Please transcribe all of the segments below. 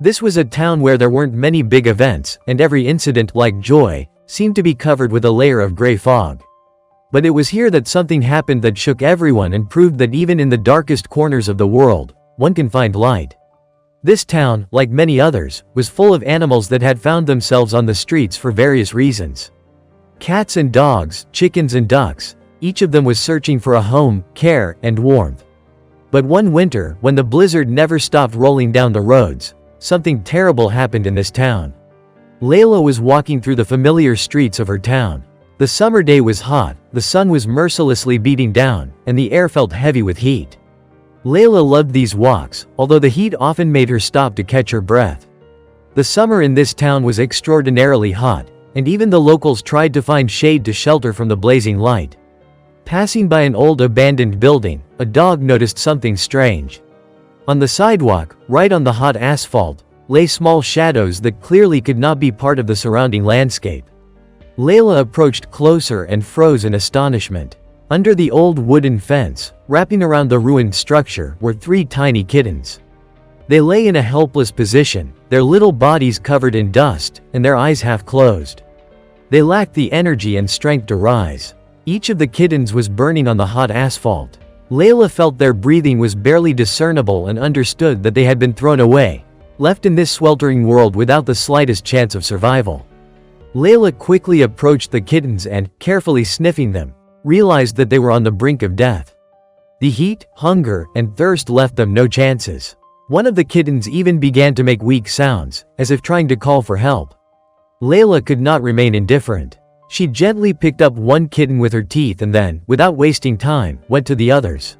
This was a town where there weren't many big events, and every incident, like joy, seemed to be covered with a layer of gray fog. But it was here that something happened that shook everyone and proved that even in the darkest corners of the world, one can find light. This town, like many others, was full of animals that had found themselves on the streets for various reasons. Cats and dogs, chickens and ducks, each of them was searching for a home, care, and warmth. But one winter, when the blizzard never stopped rolling down the roads, something terrible happened in this town. Layla was walking through the familiar streets of her town. The summer day was hot, the sun was mercilessly beating down, and the air felt heavy with heat. Layla loved these walks, although the heat often made her stop to catch her breath. The summer in this town was extraordinarily hot, and even the locals tried to find shade to shelter from the blazing light. Passing by an old abandoned building, a dog noticed something strange. On the sidewalk, right on the hot asphalt, lay small shadows that clearly could not be part of the surrounding landscape. Layla approached closer and froze in astonishment. Under the old wooden fence, wrapping around the ruined structure, were 3 tiny kittens. They lay in a helpless position, their little bodies covered in dust, and their eyes half closed. They lacked the energy and strength to rise. Each of the kittens was burning on the hot asphalt. Layla felt their breathing was barely discernible and understood that they had been thrown away, left in this sweltering world without the slightest chance of survival. Layla quickly approached the kittens and, carefully sniffing them, realized that they were on the brink of death. The heat, hunger, and thirst left them no chances. One of the kittens even began to make weak sounds, as if trying to call for help. Layla could not remain indifferent. She gently picked up one kitten with her teeth and then, without wasting time, went to the others.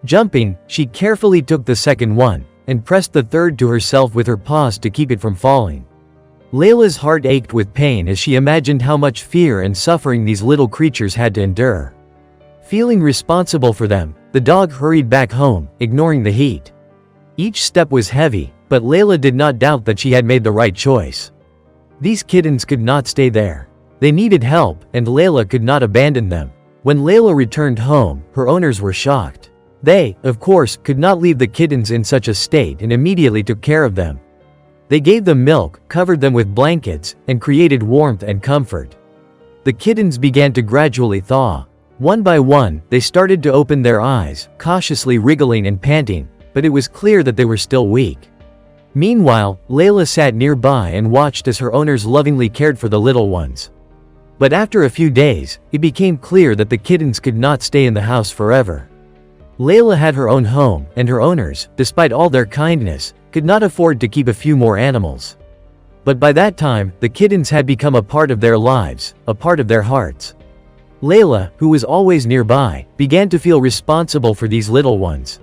Jumping, she carefully took the second one, and pressed the third to herself with her paws to keep it from falling. Layla's heart ached with pain as she imagined how much fear and suffering these little creatures had to endure. Feeling responsible for them, the dog hurried back home, ignoring the heat. Each step was heavy, but Layla did not doubt that she had made the right choice. These kittens could not stay there. They needed help, and Layla could not abandon them. When Layla returned home, her owners were shocked. They, of course, could not leave the kittens in such a state and immediately took care of them. They gave them milk, covered them with blankets, and created warmth and comfort. The kittens began to gradually thaw. One by one, they started to open their eyes, cautiously wriggling and panting, but it was clear that they were still weak. Meanwhile, Layla sat nearby and watched as her owners lovingly cared for the little ones. But after a few days, it became clear that the kittens could not stay in the house forever. Layla had her own home, and her owners, despite all their kindness, could not afford to keep a few more animals. But by that time, the kittens had become a part of their lives, a part of their hearts. Layla, who was always nearby, began to feel responsible for these little ones.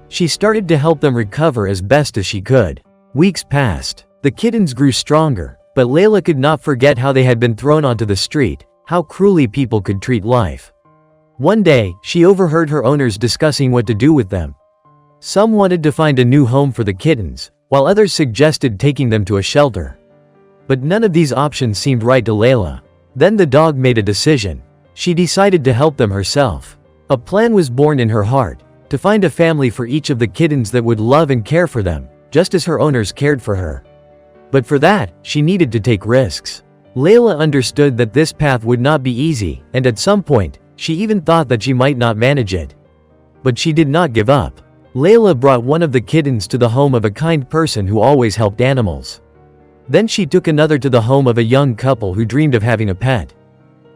She started to help them recover as best as she could. Weeks passed. The kittens grew stronger, but Layla could not forget how they had been thrown onto the street, how cruelly people could treat life. One day, she overheard her owners discussing what to do with them. Some wanted to find a new home for the kittens, while others suggested taking them to a shelter. But none of these options seemed right to Layla. Then the dog made a decision. She decided to help them herself. A plan was born in her heart, to find a family for each of the kittens that would love and care for them, just as her owners cared for her. But for that, she needed to take risks. Layla understood that this path would not be easy, and at some point, she even thought that she might not manage it. But she did not give up. Layla brought one of the kittens to the home of a kind person who always helped animals. Then she took another to the home of a young couple who dreamed of having a pet.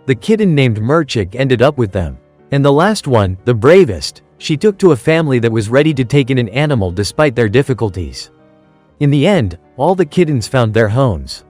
The kitten named Merchik ended up with them. And the last one, the bravest, she took to a family that was ready to take in an animal despite their difficulties. In the end, all the kittens found their homes.